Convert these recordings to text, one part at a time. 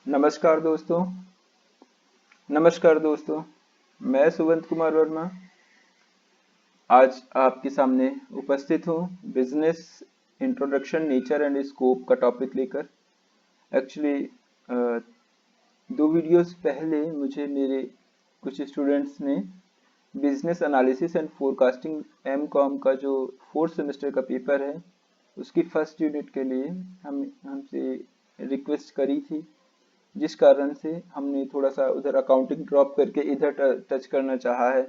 नमस्कार दोस्तों। नमस्कार दोस्तों। मैं सुवंत कुमार वर्मा आज आपके सामने उपस्थित हूँ business introduction nature and scope का टॉपिक लेकर। एक्चुअली 2 वीडियोस पहले मुझे मेरे कुछ स्टूडेंट्स ने business analysis and forecasting M com का जो 4th सेमेस्टर का पेपर है उसकी फर्स्ट यूनिट के लिए हमसे रिक्वेस्ट करी थी, जिस कारण से हमने थोड़ा सा उधर अकाउंटिंग ड्रॉप करके इधर टच करना चाहा है।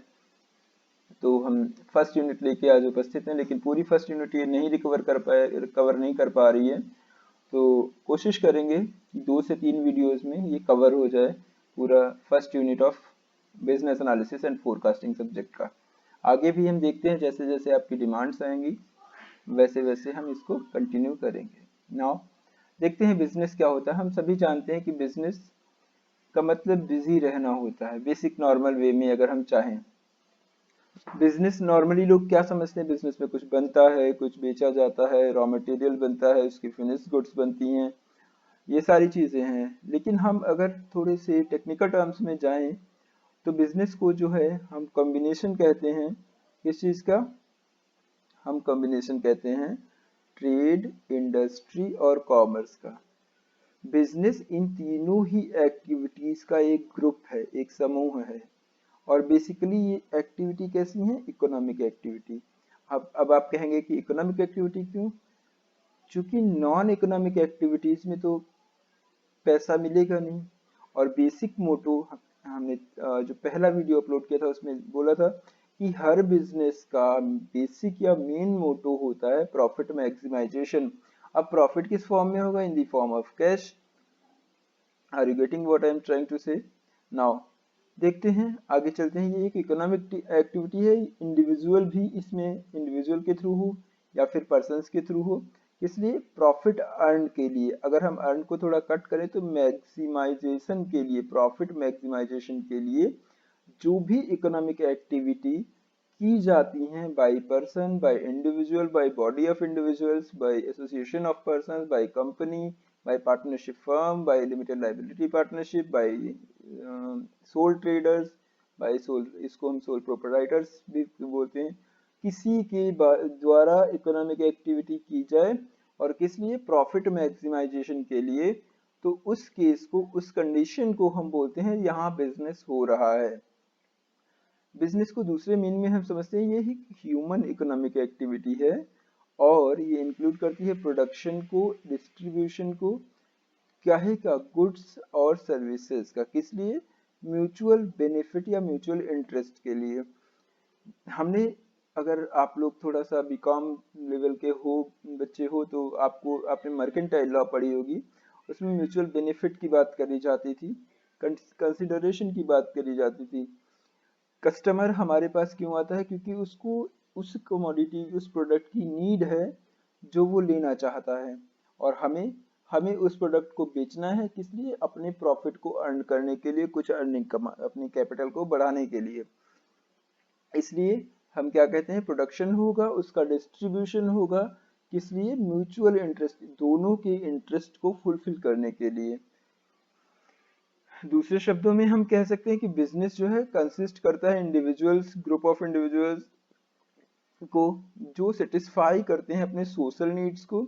तो हम फर्स्ट यूनिट लेके आज उपस्थित हैं, लेकिन पूरी फर्स्ट यूनिट ये नहीं कवर नहीं कर पा रही है। तो कोशिश करेंगे 2 से 3 वीडियोस में ये कवर हो जाए पूरा first unit of business analysis and forecasting subject का। आगे भी हम देखते हैं, जैसे जैसे आपकी डिमांड्स आएंगी वैसे वैसे हम इसको कंटिन्यू करेंगे। नाउ देखते हैं बिजनेस क्या होता है। हम सभी जानते हैं कि बिजनेस का मतलब बिजी रहना होता है, बेसिक नॉर्मल वे में अगर हम चाहें। बिजनेस नॉर्मली लोग क्या समझते हैं, बिजनेस में कुछ बनता है, कुछ बेचा जाता है, रॉ मटेरियल बनता है, उसकी फिनिश गुड्स बनती हैं, ये सारी चीजें हैं। लेकिन हम अगर थोड़े से टेक्निकल टर्म्स में जाएं तो बिजनेस को जो है हम कॉम्बिनेशन कहते हैं। किस चीज का हम कॉम्बिनेशन कहते हैं? ट्रेड, इंडस्ट्री और कॉमर्स का। बिजनेस इन तीनों ही एक्टिविटीज का एक ग्रुप है, एक समूह है। और बेसिकली ये एक्टिविटी कैसी है? Economic activity. अब आप कहेंगे कि इकोनॉमिक एक्टिविटी क्यों? क्योंकि नॉन इकोनॉमिक एक्टिविटीज में तो पैसा मिलेगा नहीं। और बेसिक मोटो हमने जो पहला वीडियो अपलोड किया था उसमें बोला था कि हर बिजनेस का बेसिक या मेन मोटो होता है प्रॉफिट मैक्सिमाइजेशन। अब प्रॉफिट किस फॉर्म में होगा? In the form of cash. Are you getting what I am trying to say? Now देखते हैं, आगे चलते हैं। ये एक इकोनॉमिक एक्टिविटी है। इंडिविजुअल भी इसमें इंडिविजुअल के थ्रू हो या फिर पर्सन्स के थ्रू हो, इसलिए प्रॉफिट अर्न के लिए, अगर हम अर्न को थोड़ा कट करें तो मैक्सिमाइजेशन के लिए, प्रॉफिट मैक्सिमाइजेशन के लिए जो भी इकोनॉमिक एक्टिविटी की जाती हैं by person, by individual, by body of individuals, by association of persons, by company, by partnership firm, by limited liability partnership, by sole traders, by sole, इसको हम सोल प्रोप्राइटर्स भी बोलते हैं। किसी के द्वारा इकोनॉमिक एक्टिविटी की जाए और किस लिए? प्रॉफिट मैक्सिमाइजेशन के लिए, तो उस केस को, उस कंडीशन को हम बोलते हैं यहाँ बिजनेस हो रहा है। बिजनेस को दूसरे मीन में हम समझते हैं ये ही ह्यूमन इकोनॉमिक एक्टिविटी है, और ये इंक्लूड करती है प्रोडक्शन को, डिस्ट्रीब्यूशन को, क्या है का, गुड्स और सर्विसेज का। किस लिए? म्यूचुअल बेनिफिट या म्यूचुअल इंटरेस्ट के लिए। हमने, अगर आप लोग थोड़ा सा बीकॉम लेवल के हो, बच्चे हो, तो आपने मर्केंटाइल लॉ पढ़ी होगी। उसमें म्यूचुअल बेनिफिट की बात करी जाती थी, कंसिडरेशन की बात करी जाती थी। कस्टमर हमारे पास क्यों आता है? क्योंकि उसको उस कमोडिटी, उस प्रोडक्ट की नीड है जो वो लेना चाहता है, और हमें हमें उस प्रोडक्ट को बेचना है। किस लिए? अपने प्रॉफिट को अर्न करने के लिए, कुछ अर्निंग अपनी कैपिटल को बढ़ाने के लिए। इसलिए हम क्या कहते हैं? प्रोडक्शन होगा, उसका डिस्ट्रीब्यूशन होगा। किस लिए? म्यूचुअल इंटरेस्ट, दोनों के इंटरेस्ट को फुलफिल करने के लिए। दूसरे शब्दों में हम कह सकते हैं कि बिजनेस जो है कंसिस्ट करता है इंडिविजुअल्स, ग्रुप ऑफ इंडिविजुअल्स को जो सेटिस्फाई करते हैं अपने सोशल नीड्स को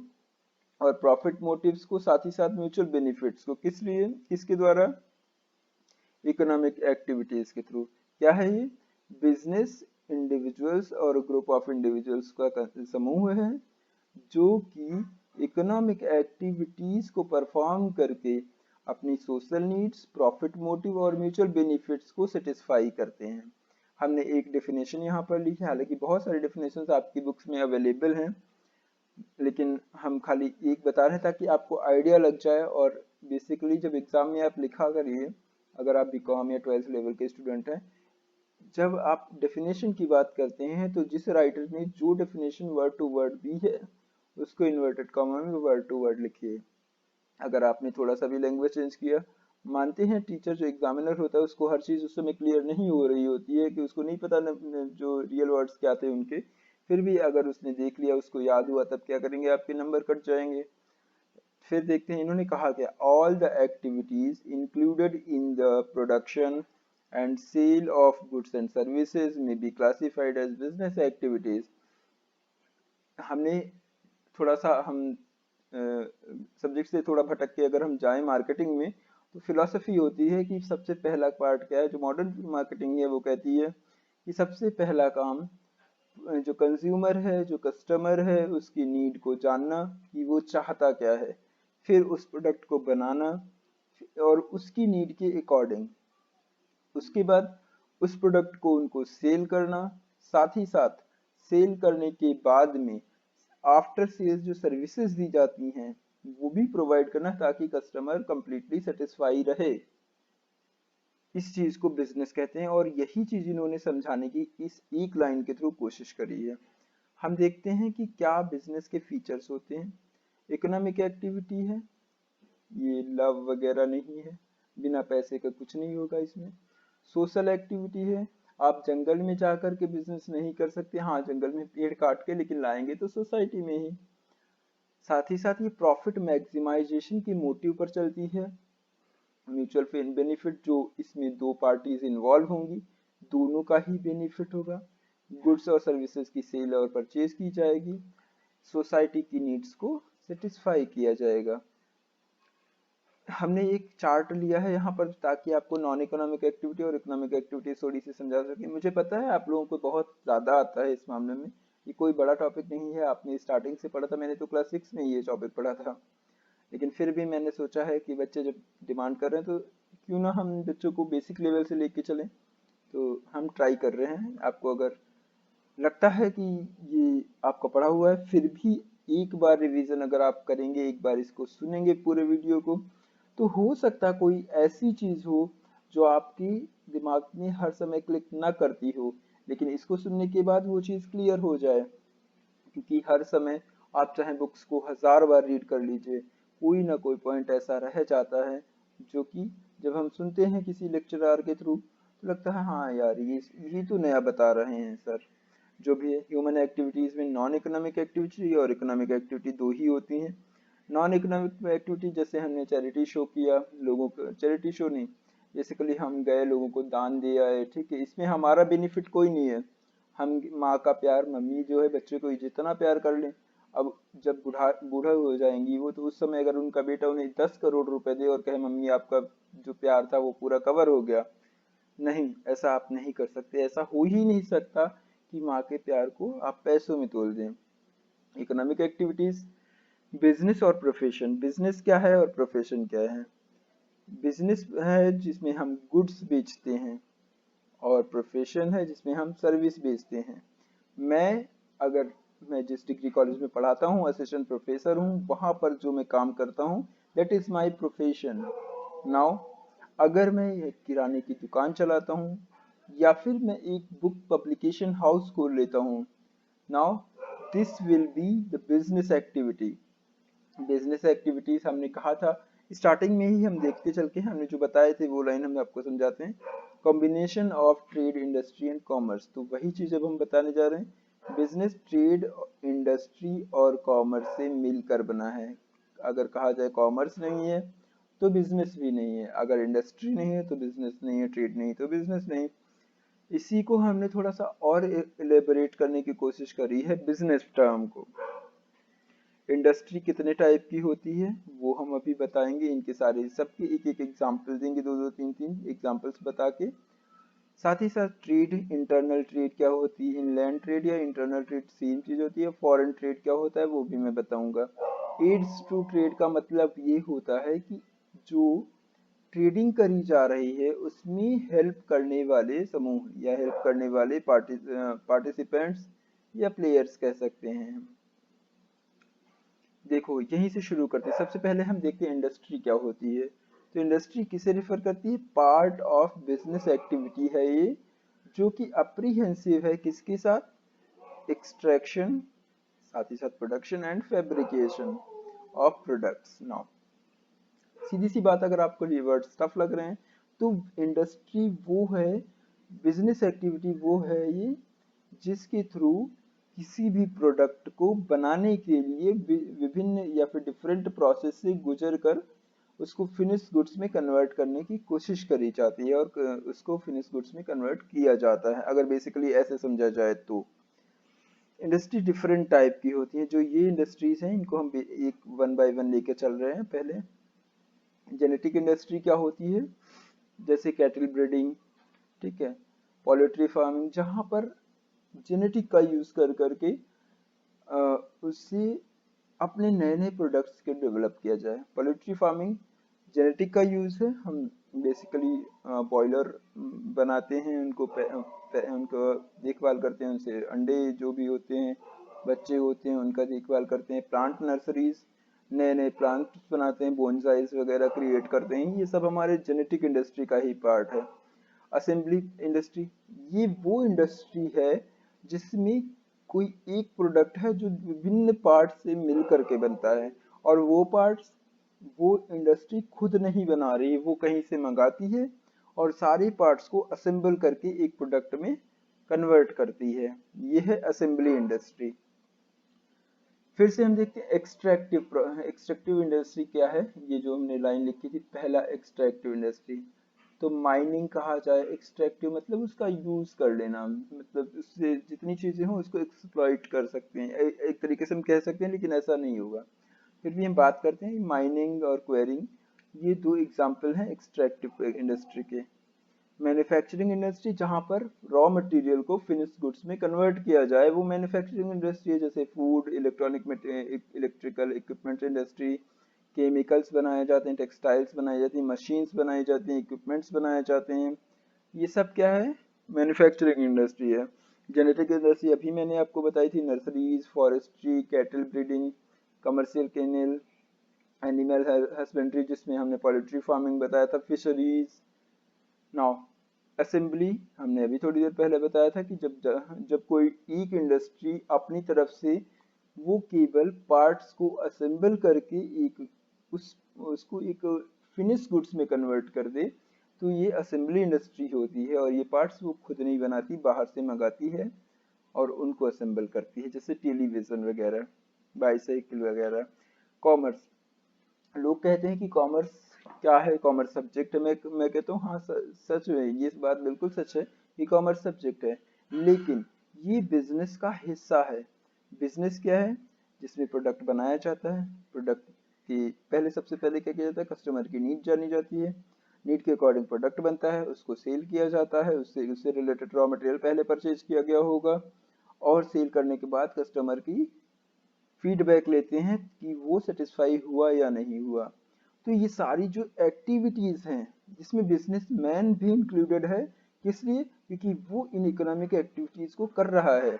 और प्रॉफिट मोटिव्स को, साथ ही साथ म्यूचुअल बेनिफिट्स को। किस लिए? किसके द्वारा? इकोनॉमिक एक्टिविटीज के थ्रू। क्या है ये? बिजनेस इंडिविजुअल्स और ग्रुप ऑफ इंडिविजुअल्स का समूह है जो कि इकोनॉमिक एक्टिविटीज को परफॉर्म करके अपनी सोशल नीड्स, प्रॉफिट मोटिव और म्यूचुअल बेनिफिट्स को सेटिस्फाई करते हैं। हमने एक डेफिनेशन यहाँ पर लिखी है, हालांकि बहुत सारी डेफिनेशंस आपकी बुक्स में अवेलेबल हैं, लेकिन हम खाली एक बता रहे हैं ताकि आपको आइडिया लग जाए। और बेसिकली जब एग्जाम में आप लिखा करिए, अगर आप बीकॉम या 12th लेवल के स्टूडेंट हैं, जब आप डेफिनेशन की बात करते हैं तो जिस राइटर ने जो डेफिनेशन वर्ड टू वर्ड दी है उसको इन्वर्टेड कॉमा में वर्ड टू वर्ड लिखिए। अगर आपने थोड़ा सा भी लैंग्वेज चेंज किया, मानते हैं टीचर जो एग्जामिनर होता है उसको हर चीज उस समय क्लियर नहीं हो रही होती है, कि उसको नहीं पता जो रियल वर्ड्स क्या थे उनके, फिर भी अगर उसने देख लिया, उसको याद हुआ, तब क्या करेंगे? आपके नंबर कट जाएंगे। फिर देखते हैं इन्होंने कहा क्या, all the activities included in the production and sale of goods and services में be classified as business activities. हमने थोड़ा सा हम सब्जेक्ट से थोड़ा भटक के अगर हम जाएं मार्केटिंग में, तो फिलॉसफी होती है कि सबसे पहला पार्ट क्या है, जो मॉडर्न मार्केटिंग है वो कहती है कि सबसे पहला काम जो कंज्यूमर है, जो कस्टमर है, उसकी नीड को जानना कि वो चाहता क्या है, फिर उस प्रोडक्ट को बनाना और उसकी नीड के अकॉर्डिंग, उसके बाद उस प्रोडक्ट को उनको सेल करना, साथ ही साथ सेल करने के बाद में आफ्टर सेल्स जो सर्विसेज दी जाती हैं वो भी प्रोवाइड करना, ताकि कस्टमर कंप्लीटली सेटिस्फाई रहे। इस चीज को बिजनेस कहते हैं और यही चीज इन्होंने समझाने की इस एक लाइन के थ्रू कोशिश करी है। हम देखते हैं कि क्या बिजनेस के फीचर्स होते हैं। इकोनॉमिक एक्टिविटी है, ये लव वगैरह नहीं है, बिना पैसे का कुछ नहीं होगा इसमें। सोशल एक्टिविटी है, आप जंगल में जाकर के बिजनेस नहीं कर सकते, हाँ जंगल में पेड़ काट के, लेकिन लाएंगे तो सोसाइटी में ही। साथ ही साथ ये प्रॉफिट मैक्सिमाइजेशन के मोटिव पर चलती है। म्यूचुअल बेनिफिट, जो इसमें दो पार्टीज इन्वॉल्व होंगी, दोनों का ही बेनिफिट होगा। गुड्स और सर्विसेज की सेल और परचेज की जाएगी, सोसाइटी की नीड्स को सेटिस्फाई किया जाएगा। हमने एक चार्ट लिया है यहाँ पर ताकि आपको नॉन इकोनॉमिक एक्टिविटी और इकोनॉमिक एक्टिविटी थोड़ी सी समझा सके। मुझे पता है आप लोगों को बहुत ज़्यादा आता है इस मामले में, ये कोई बड़ा टॉपिक नहीं है, आपने स्टार्टिंग से पढ़ा था, मैंने तो क्लास 6 में ये टॉपिक पढ़ा था। लेकिन फिर भी मैंने सोचा है कि बच्चे जब डिमांड कर रहे हैं तो क्यों ना हम बच्चों को बेसिक लेवल से लेके चलें। तो हम ट्राई कर रहे हैं। आपको अगर लगता है कि ये आपका पढ़ा हुआ है, फिर भी एक बार रिवीजन अगर आप करेंगे, एक बार इसको सुनेंगे पूरे वीडियो को, तो हो सकता कोई ऐसी चीज हो जो आपकी दिमाग में हर समय क्लिक ना करती हो, लेकिन इसको सुनने के बाद वो चीज क्लियर हो जाए। क्योंकि हर समय आप चाहे बुक्स को 1000 बार रीड कर लीजिए, कोई ना कोई पॉइंट ऐसा रह जाता है जो कि जब हम सुनते हैं किसी लेक्चरर के थ्रू तो लगता है हाँ यार ये तो नया बता रहे हैं सर। जो भी है, ह्यूमन एक्टिविटीज में नॉन इकोनॉमिक एक्टिविटी और इकोनॉमिक एक्टिविटी दो ही होती हैं। नॉन इकोनॉमिक एक्टिविटी जैसे हमने चैरिटी शो किया, लोगों को चैरिटी शो नहीं, बेसिकली हम गए लोगों को दान दे आए, ठीक है, इसमें हमारा बेनिफिट कोई नहीं है। हम माँ का प्यार, मम्मी जो है बच्चे को जितना प्यार कर लें, अब जब बूढ़ा हो जाएंगी वो, तो उस समय अगर उनका बेटा उन्हें 10 करोड़ रुपए दे और कहे मम्मी आपका जो प्यार था वो पूरा कवर हो गया, नहीं, ऐसा आप नहीं कर सकते। ऐसा हो ही नहीं सकता कि माँ के प्यार को आप पैसों में तोल दें। इकोनॉमिक एक्टिविटीज, बिजनेस और प्रोफेशन। बिजनेस क्या है और प्रोफेशन क्या है? बिजनेस है जिसमें हम गुड्स बेचते हैं और प्रोफेशन है जिसमें हम सर्विस बेचते हैं। मैं अगर मैं जिस डिग्री कॉलेज में पढ़ाता हूँ, असिस्टेंट प्रोफेसर हूँ, वहाँ पर जो मैं काम करता हूँ that is my profession. Now अगर मैं एक किराने की दुकान चलाता हूँ या फिर मैं एक बुक पब्लिकेशन हाउस खोल लेता हूँ, now this will be the business activity. Business activities हमने कहा था स्टार्टिंग में ही, हम देखते चल के हमने जो बताए थे वो लाइन हम आपको समझाते हैं। Combination of trade, industry and commerce, तो वही चीज अब हम बताने जा रहे हैं। बिजनेस ट्रेड, इंडस्ट्री और कॉमर्स से मिलकर बना है। अगर कहा जाए कॉमर्स नहीं है तो बिजनेस भी नहीं है, अगर इंडस्ट्री नहीं है तो बिजनेस नहीं है, ट्रेड नहीं तो बिजनेस नहीं। इसी को हमने थोड़ा सा और इलेबोरेट करने की कोशिश करी है बिजनेस टर्म को। इंडस्ट्री कितने टाइप की होती है वो हम अभी बताएंगे, इनके सारे सबके एक एक एग्जाम्पल देंगे, दो दो तीन तीन एग्जाम्पल्स बता के। साथ ही साथ ट्रेड, इंटरनल ट्रेड क्या होती है, इनलैंड ट्रेड या इंटरनल ट्रेड सेम चीज होती है, फॉरेन ट्रेड क्या होता है वो भी मैं बताऊंगा। एड्स टू ट्रेड का मतलब ये होता है कि जो ट्रेडिंग करी जा रही है उसमें हेल्प करने वाले समूह या हेल्प करने वाले पार्टिसिपेंट्स या प्लेयर्स कह सकते हैं हम। देखो यहीं से शुरू करते हैं। सबसे पहले हम देखते हैं इंडस्ट्री क्या होती है। तो इंडस्ट्री किसे रिफर करती है? पार्ट ऑफ बिजनेस एक्टिविटी है ये, जो कि अप्रीहेंसिव है किसके साथ? एक्सट्रैक्शन, साथ ही साथ production and fabrication of products. Now सीधी सी बात, अगर आपको ये वर्ड टफ लग रहे हैं तो इंडस्ट्री वो है, बिजनेस एक्टिविटी वो है ये जिसके थ्रू किसी भी प्रोडक्ट को बनाने के लिए विभिन्न या फिर डिफरेंट प्रोसेस से गुजर कर उसको फिनिश गुड्स में कन्वर्ट करने की कोशिश करी जाती है और उसको फिनिश गुड्स में कन्वर्ट किया जाता है। अगर बेसिकली ऐसे समझा जाए तो इंडस्ट्री डिफरेंट टाइप की होती है। जो ये इंडस्ट्रीज हैं इनको हम एक वन बाय वन लेके चल रहे हैं। पहले जेनेटिक इंडस्ट्री क्या होती है, जैसे कैटल ब्रीडिंग, ठीक है, पोल्ट्री फार्मिंग, जहाँ पर जेनेटिक का यूज कर करके उससे अपने नए नए प्रोडक्ट्स के डेवलप किया जाए। पोल्ट्री फार्मिंग जेनेटिक का यूज है। हम बेसिकली बॉयलर बनाते हैं, उनको देखभाल करते हैं, उनसे अंडे जो भी होते हैं, बच्चे होते हैं, उनका देखभाल करते हैं। प्लांट नर्सरीज, नए नए प्लांट्स बनाते हैं, बोनसाइज वगैरह क्रिएट करते हैं। ये सब हमारे जेनेटिक इंडस्ट्री का ही पार्ट है। असेंबली इंडस्ट्री, ये वो इंडस्ट्री है जिसमें कोई एक प्रोडक्ट है जो विभिन्न पार्ट्स से मिल करके बनता है, और वो पार्ट्स वो इंडस्ट्री खुद नहीं बना रही है, वो कहीं से मंगाती है और सारे पार्ट्स को असेंबल करके एक प्रोडक्ट में कन्वर्ट करती है। ये है असेंबली इंडस्ट्री। फिर से हम देखते हैं एक्सट्रैक्टिव इंडस्ट्री क्या है। ये जो हमने लाइन लिखी थी, पहला एक्सट्रैक्टिव इंडस्ट्री, तो माइनिंग कहा जाए। एक्सट्रैक्टिव मतलब उसका यूज कर लेना, मतलब उससे जितनी चीजें हों उसको एक्सप्लॉइट कर सकते हैं, एक तरीके से हम कह सकते हैं, लेकिन ऐसा नहीं होगा। फिर भी हम बात करते हैं माइनिंग और क्वेरिंग, ये दो एग्जाम्पल हैं एक्सट्रैक्टिव इंडस्ट्री के। मैन्युफैक्चरिंग इंडस्ट्री, जहाँ पर रॉ मटेरियल को फिनिश गुड्स में कन्वर्ट किया जाए, वो मैन्युफैक्चरिंग इंडस्ट्री है। जैसे food, electrical equipment industry, chemicals बनाए जाते हैं, टेक्सटाइल्स बनाई जाती हैं, मशीन्स बनाई जाती हैं, इक्विपमेंट्स बनाए जाते हैं। ये सब क्या है, मैन्युफैक्चरिंग इंडस्ट्री है। जेनेटिक इंडस्ट्री अभी मैंने आपको बताई थी, nurseries, forestry, cattle breeding, commercial kennel, animal husbandry जिसमें हमने पोल्ट्री फार्मिंग बताया था, फिशरीज। नाउ असेंबली, हमने अभी थोड़ी देर पहले बताया था कि जब कोई एक इंडस्ट्री अपनी तरफ से वो केवल पार्ट्स को असेंबल करके एक उसको एक फिनिश गुड्स में कन्वर्ट कर दे, तो ये असेंबली इंडस्ट्री होती है। और ये पार्ट्स वो खुद नहीं बनाती, बाहर से मंगाती है और उनको असेंबल करती है, जैसे टेलीविजन वगैरह, बाईसाइकिल वगैरह। कॉमर्स, लोग कहते हैं कि कॉमर्स क्या है, कॉमर्स सब्जेक्ट है। मैं कहता हूँ हाँ, सच है, ये बात बिल्कुल सच है कि कॉमर्स सब्जेक्ट है, लेकिन ये बिजनेस का हिस्सा है। बिजनेस क्या है, जिसमें प्रोडक्ट बनाया जाता है। प्रोडक्ट की पहले, सबसे पहले क्या किया जाता है, कस्टमर की नीड जानी जाती है, नीड के अकॉर्डिंग प्रोडक्ट बनता है, उसको सेल किया जाता है, उससे रिलेटेड रॉ मटेरियल पहले परचेज किया गया होगा, और सेल करने के बाद कस्टमर की फीडबैक लेते हैं कि वो सेटिस्फाई हुआ या नहीं हुआ। तो ये सारी जो एक्टिविटीज हैं, जिसमें बिजनेसमैन भी इंक्लूडेड है, किस लिए, क्योंकि वो इन इकोनॉमिक एक्टिविटीज को कर रहा है।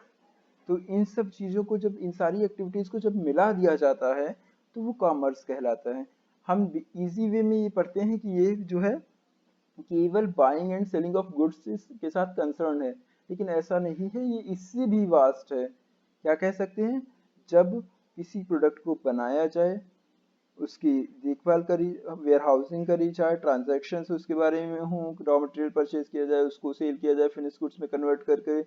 तो इन सब चीजों को जब, इन सारी एक्टिविटीज को जब मिला दिया जाता है, तो वो कॉमर्स कहलाता है। हम इजी वे में ये पढ़ते हैं कि ये जो है केवल buying and selling of goods के साथ कंसर्न है, लेकिन ऐसा नहीं है, ये इससे भी वास्ट है। क्या कह सकते हैं, जब किसी प्रोडक्ट को बनाया जाए, उसकी देखभाल करी, वेयर हाउसिंग करी जाए, ट्रांजैक्शन उसके बारे में हो, रॉ मटेरियल परचेज किया जाए, उसको सेल किया जाए फिनिश गुड्स में कन्वर्ट करके,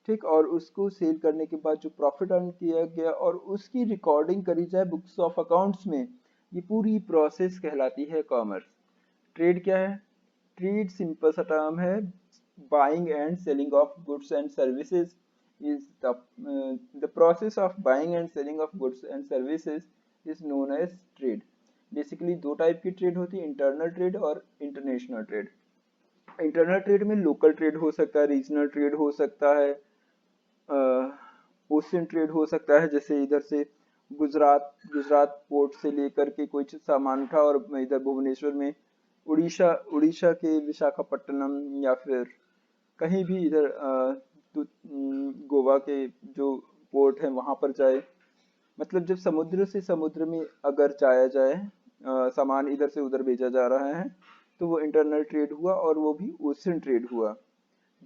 ठीक, और उसको सेल करने के बाद जो प्रॉफिट अर्न किया गया और उसकी रिकॉर्डिंग करी जाए बुक्स ऑफ अकाउंट्स में, ये पूरी प्रोसेस कहलाती है कॉमर्स। ट्रेड क्या है, ट्रेड सिंपल सा टर्म है, buying and selling of goods and services is the process of buying and selling of goods and services is known as trade। Basically दो टाइप की ट्रेड होती है, इंटरनल ट्रेड और international trade. Internal trade में local trade हो सकता है, regional trade हो सकता है, ओशियन ट्रेड हो सकता है, जैसे इधर से गुजरात पोर्ट से लेकर के कोई सामान उठा और इधर भुवनेश्वर में, उड़ीसा उड़ीसा के विशाखापट्टनम, या फिर कहीं भी इधर गोवा के जो पोर्ट है वहां पर जाए। मतलब जब समुद्र से समुद्र में अगर जाया जाए, सामान इधर से उधर भेजा जा रहा है, तो वो इंटरनल ट्रेड हुआ, और वो भी ओशियन ट्रेड हुआ।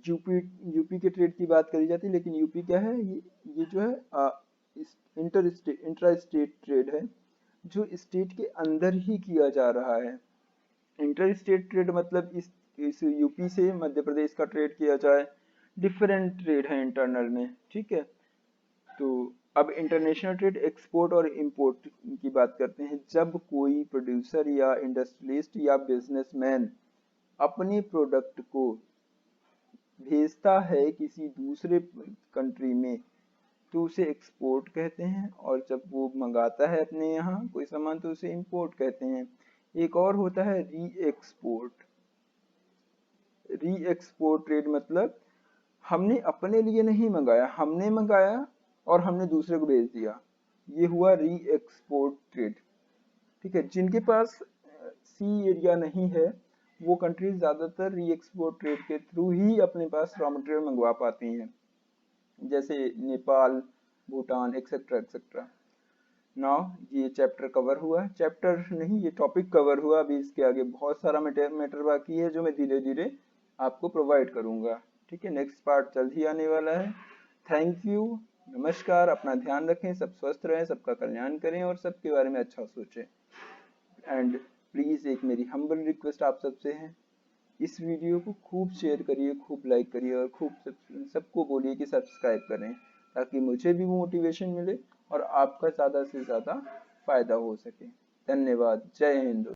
यूपी यूपी के ट्रेड की बात करी जाती है, लेकिन यूपी क्या है, ये जो है इंट्रा स्टेट ट्रेड है, जो स्टेट के अंदर ही किया जा रहा है। इंटर स्टेट ट्रेड मतलब इस यूपी से मध्य प्रदेश का ट्रेड किया जाए, डिफरेंट ट्रेड है इंटरनल में, ठीक है। तो अब इंटरनेशनल ट्रेड एक्सपोर्ट और इंपोर्ट की बात करते हैं। जब कोई प्रोड्यूसर या इंडस्ट्रियलिस्ट या बिजनेसमैन अपने प्रोडक्ट को भेजता है किसी दूसरे कंट्री में तो उसे एक्सपोर्ट कहते हैं, और जब वो मंगाता है अपने यहाँ कोई सामान तो उसे इंपोर्ट कहते हैं। एक और होता है री एक्सपोर्ट। री एक्सपोर्ट ट्रेड मतलब हमने अपने लिए नहीं मंगाया, हमने मंगाया और हमने दूसरे को भेज दिया, ये हुआ री एक्सपोर्ट ट्रेड। ठीक है, जिनके पास सी एरिया नहीं है वो कंट्रीज ज्यादातर री एक्सपोर्ट ट्रेड के थ्रू ही अपने पास रॉ मटेरियल मंगवा पाती हैं, जैसे Nepal, Bhutan etcetera etcetera. Now ये चैप्टर कवर हुआ, चैप्टर नहीं ये टॉपिक कवर हुआ। अभी इसके आगे बहुत सारा मैटर बाकी है जो मैं धीरे धीरे आपको प्रोवाइड करूंगा। ठीक है, नेक्स्ट पार्ट जल्द ही आने वाला है। थैंक यू, नमस्कार, अपना ध्यान रखें, सब स्वस्थ रहें, सबका कल्याण करें और सबके बारे में अच्छा सोचें। एंड प्लीज़ एक मेरी हम्बल रिक्वेस्ट आप सबसे है, इस वीडियो को खूब शेयर करिए, खूब लाइक करिए और खूब सबको बोलिए कि सब्सक्राइब करें, ताकि मुझे भी मोटिवेशन मिले और आपका ज़्यादा से ज़्यादा फायदा हो सके। धन्यवाद, जय हिंद।